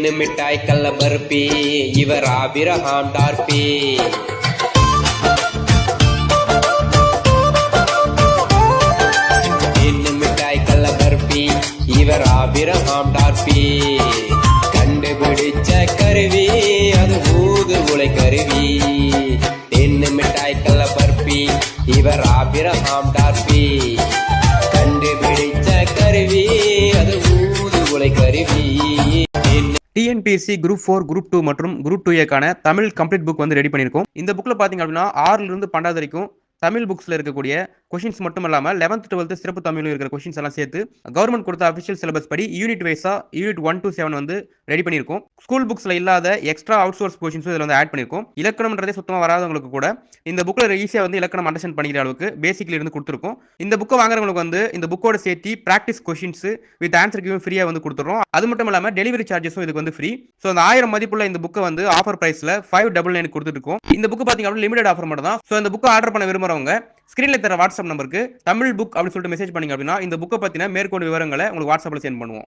என்ன மிட்டாய் கல்ல பருப்பி இவர் ஆபிரகாம் டார்பி. என்ன மிட்டாய் கல்ல பருப்பி இவர் ஆபிரகாம் டார்பி. கண்டுபிடிச்ச கருவி அது ஊது உலை கருவி. என்ன மிட்டாய் கல்ல பருப்பி இவர் ஆபிரகாம் டார்பி. கண்டுபிடிச்ச கருவி அது ஊது உலை கருவி. டிஎன்பிஎஸ்சி குரூப் 4 குரூப் 2 மற்றும் குரூப் 2க்கான தமிழ் கம்ப்ளீட் புக் வந்து ரெடி பண்ணியிருக்கோம். இந்த புக்கில் பார்த்தீங்க அப்படின்னா 6ல இருந்து 12 வரைக்கும் தமிழ் புக்ஸில் இருக்கக்கூடிய கொஷின்ஸ் மட்டும் இல்லாமல் 11th 12th சிறப்பு தமிழில் இருக்கிற கொஷின்ஸ் எல்லாம் சேர்த்து கவர்மெண்ட் கொடுத்த அஃபிஷியல் சிலபஸ் படி யூனிட் வைஸா யூனிட் 1 to 7 வந்து ரெடி பண்ணியிருக்கோம். ஸ்கூல் புக்ஸில் இல்லாத எக்ஸ்ட்ரா அவுட் சோர்ஸ் கொஷின்ஸும் இதில் வந்து ஆட் பண்ணியிருக்கோம். இலக்கணம்ன்றதே சுத்தமாக வராதவங்களுக்கு கூட இந்த புக்கில் ஈஸியாக வந்து இலக்கணம் அண்டர்ஸ்டாண்ட் பண்ணிக்கிற அளவுக்கு பேசிக்ல இருந்து கொடுத்துருக்கோம். இந்த புக்கை வாங்குறவங்களுக்கு வந்து இந்த புக்கோட சேர்த்து ப்ராக்டிஸ் கொஷின்ஸ் வித் ஆன்சர் கிவும் ஃப்ரீயாக வந்து கொடுத்துறோம். அது மட்டும் இல்லாமல் டெலிவரி சார்ஜஸும் இதுக்கு வந்து ஃப்ரீ. ஸோ அந்த 1000 மதிப்புள்ள இந்த புக்கை வந்து ஆஃபர் பிரைஸில் 599 கொடுத்துருக்கோம். இந்த புக்கு பார்த்தீங்க அப்படின்னா லிமிடெட் ஆஃபர் மட்டும் தான். ஸோ இந்த புக்கை ஆர்டர் பண்ண விரும்புறவங்க ஸ்கிரீன்ல தர வாட்ஸ்அப் நம்பருக்கு தமிழ் புக் அப்படின்னு சொல்லிட்டு மெசேஜ் பண்ணீங்க அப்படின்னா இந்த புக்கை பற்றின மேற்கொண்டு விவரங்களை உங்களுக்கு வாட்ஸ்அப்பில் சென்ட் பண்ணுவோம்.